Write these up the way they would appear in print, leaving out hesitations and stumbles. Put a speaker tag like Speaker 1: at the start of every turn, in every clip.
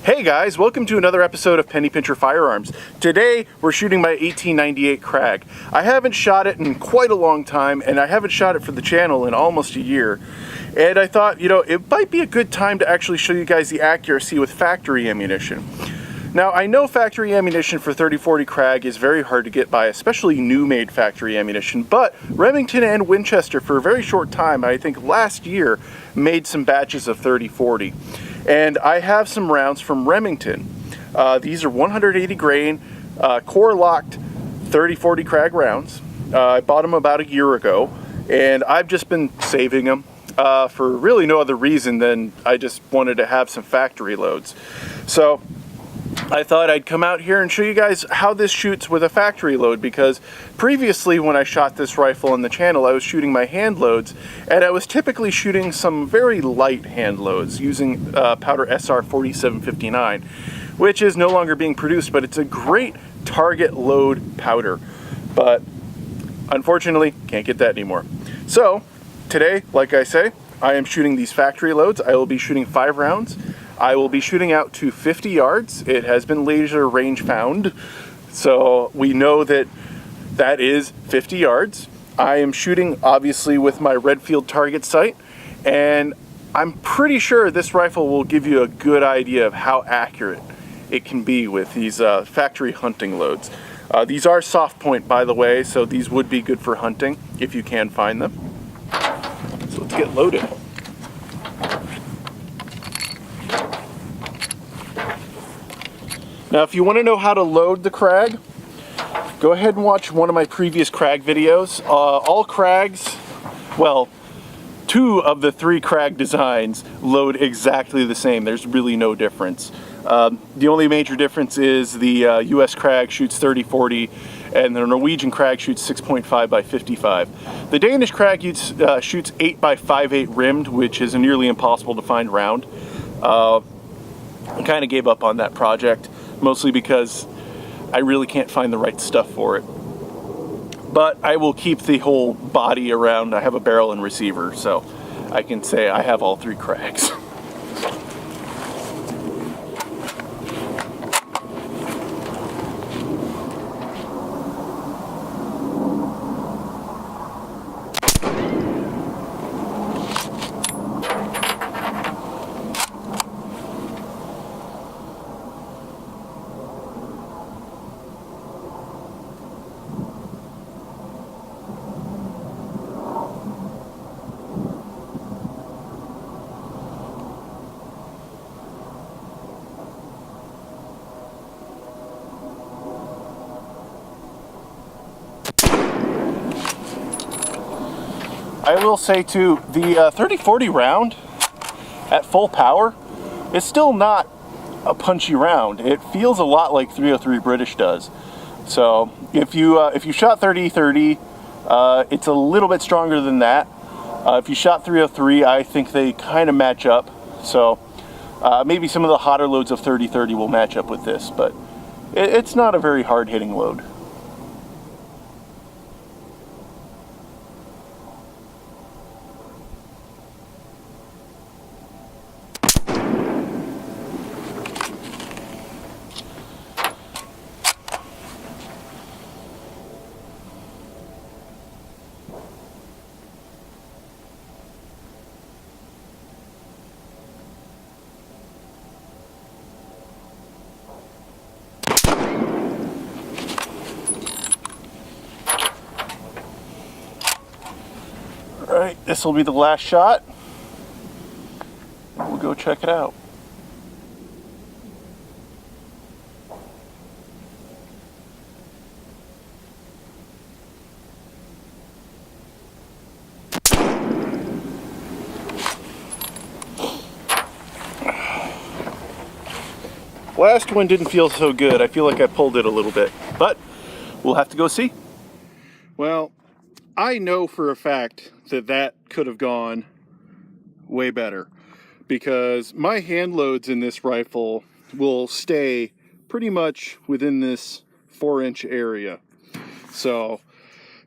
Speaker 1: Hey guys, welcome to another episode of Penny Pincher Firearms. Today we're shooting my 1898 Krag. I haven't shot it in quite a long time, and I haven't shot it for the channel in almost a year. And I thought, it might be a good time to actually show you guys the accuracy with factory ammunition. Now, I know factory ammunition for 30-40 Krag is very hard to get by, especially new-made factory ammunition, but Remington and Winchester, for a very short time, I think last year, made some batches of 30-40. And I have some rounds from Remington. These are 180 grain, core-locked 30-40 Krag rounds. I bought them about a year ago, and I've just been saving them for really no other reason than I just wanted to have some factory loads. So I thought I'd come out here and show you guys how this shoots with a factory load, because previously when I shot this rifle on the channel, I was shooting my hand loads, and I was typically shooting some very light hand loads using powder SR 4759, which is no longer being produced, but it's a great target load powder. But unfortunately, can't get that anymore. So today, like I say, I am shooting these factory loads. I will be shooting 5 rounds. I will be shooting out to 50 yards. It has been laser range found, so we know that that is 50 yards. I am shooting obviously with my Redfield target sight, and I'm pretty sure this rifle will give you a good idea of how accurate it can be with these factory hunting loads. These are soft point, by the way, so these would be good for hunting if you can find them. So let's get loaded. Now, if you want to know how to load the Krag, go ahead and watch one of my previous Krag videos. All Krags, well, 2 of the 3 Krag designs load exactly the same. There's really no difference. The only major difference is the US Krag shoots 30-40 and the Norwegian Krag shoots 6.5 by 55. The Danish Krag shoots 8 by 5.8 rimmed, which is a nearly impossible to find round. I kind of gave up on that project, mostly because I really can't find the right stuff for it. But I will keep the whole body around. I have a barrel and receiver, so I can say I have all 3 Krags. I will say too, the 30-40 round at full power is still not a punchy round. It feels a lot like 303 British does. So if you shot 30-30, it's a little bit stronger than that. If you shot 303, I think they kind of match up. So maybe some of the hotter loads of 30-30 will match up with this, but it's not a very hard-hitting load. Alright, this will be the last shot. We'll go check it out. Last one didn't feel so good. I feel like I pulled it a little bit, but we'll have to go see. Well, I know for a fact that that could have gone way better, because my hand loads in this rifle will stay pretty much within this 4-inch area. So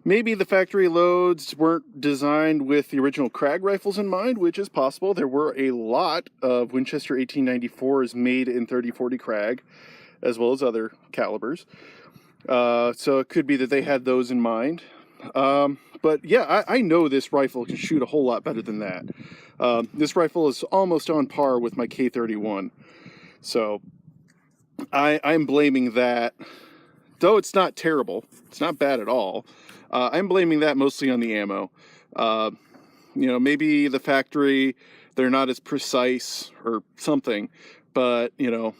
Speaker 1: Maybe the factory loads weren't designed with the original Krag rifles in mind, which is possible. There were a lot of Winchester 1894s made in 30-40 Krag, as well as other calibers. So it could be that they had those in mind. But yeah, I know this rifle can shoot a whole lot better than that. This rifle is almost on par with my K31. So I'm blaming that, though it's not terrible. It's not bad at all. I'm blaming that mostly on the ammo. You know, maybe the factory, they're not as precise or something, but, you know,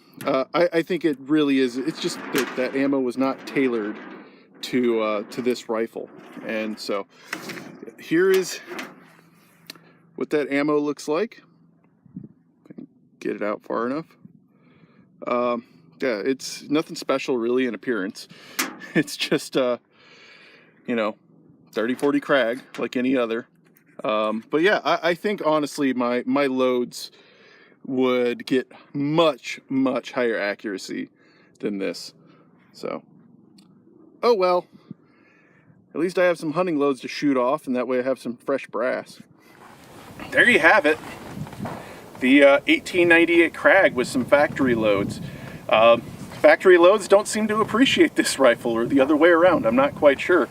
Speaker 1: I think it really is. It's just that ammo was not tailored to this rifle. And so here is what that ammo looks like. Get it out far enough. Yeah, it's nothing special really in appearance. It's just, you know, 30-40 Krag like any other. But yeah, I think honestly my loads would get much higher accuracy than this. So, oh well. At least I have some hunting loads to shoot off, and that way I have some fresh brass. There you have it. The 1898 Krag with some factory loads. Factory loads don't seem to appreciate this rifle, or the other way around. I'm not quite sure.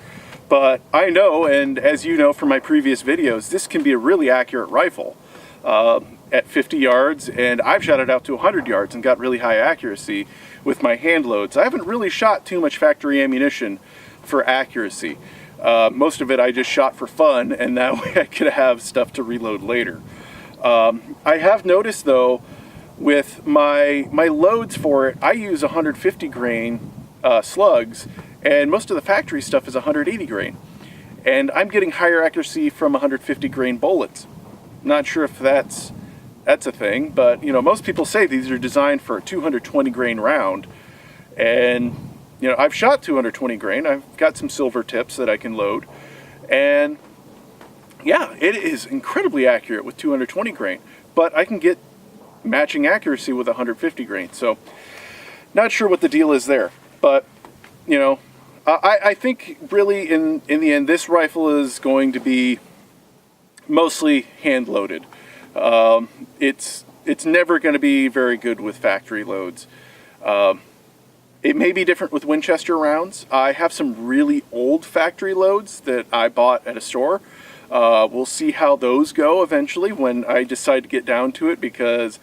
Speaker 1: But I know, and as you know from my previous videos, this can be a really accurate rifle at 50 yards, and I've shot it out to 100 yards and got really high accuracy with my hand loads. I haven't really shot too much factory ammunition for accuracy. Most of it I just shot for fun, and that way I could have stuff to reload later. I have noticed though, with my loads for it, I use 150 grain slugs, and most of the factory stuff is 180 grain. And I'm getting higher accuracy from 150 grain bullets. Not sure if that's a thing, but you know, most people say these are designed for a 220 grain round. And you know, I've shot 220 grain. I've got some silver tips that I can load. And yeah, it is incredibly accurate with 220 grain, but I can get matching accuracy with 150 grain. So not sure what the deal is there, but you know, I think really in the end, this rifle is going to be mostly hand loaded. It's never going to be very good with factory loads. It may be different with Winchester rounds. I have some really old factory loads that I bought at a store. We'll see how those go eventually when I decide to get down to it, because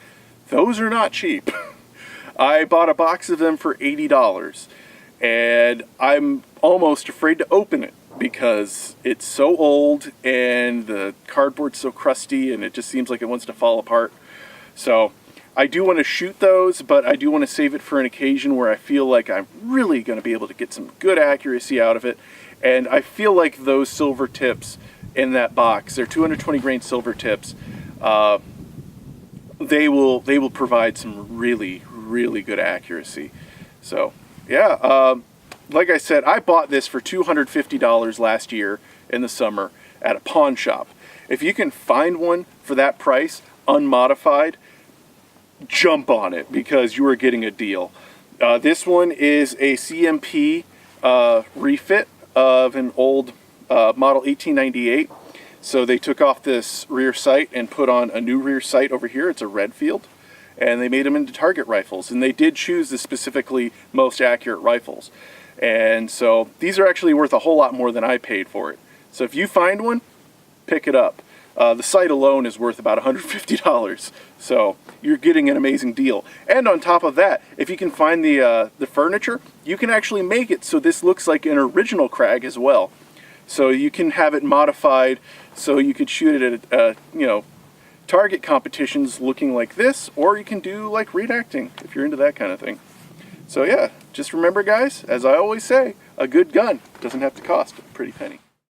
Speaker 1: those are not cheap. I bought a box of them for $80, and I'm almost afraid to open it because it's so old and the cardboard's so crusty and it just seems like it wants to fall apart. So I do want to shoot those, but I do want to save it for an occasion where I feel like I'm really going to be able to get some good accuracy out of it. And I feel like those silver tips in that box, they're 220 grain silver tips, they will provide some really good accuracy. So yeah, like I said, I bought this for $250 last year in the summer at a pawn shop. If you can find one for that price, unmodified, jump on it because you are getting a deal. This one is a CMP refit of an old model 1898. So they took off this rear sight and put on a new rear sight over here. It's a Redfield, and they made them into target rifles, and they did choose the specifically most accurate rifles. And so these are actually worth a whole lot more than I paid for it. So if you find one, pick it up. The sight alone is worth about $150, so you're getting an amazing deal. And on top of that, if you can find the furniture, you can actually make it so this looks like an original Krag as well. So you can have it modified so you could shoot it at you know, target competitions looking like this, or you can do like reenacting if you're into that kind of thing. So yeah, just remember guys, as I always say, a good gun doesn't have to cost a pretty penny.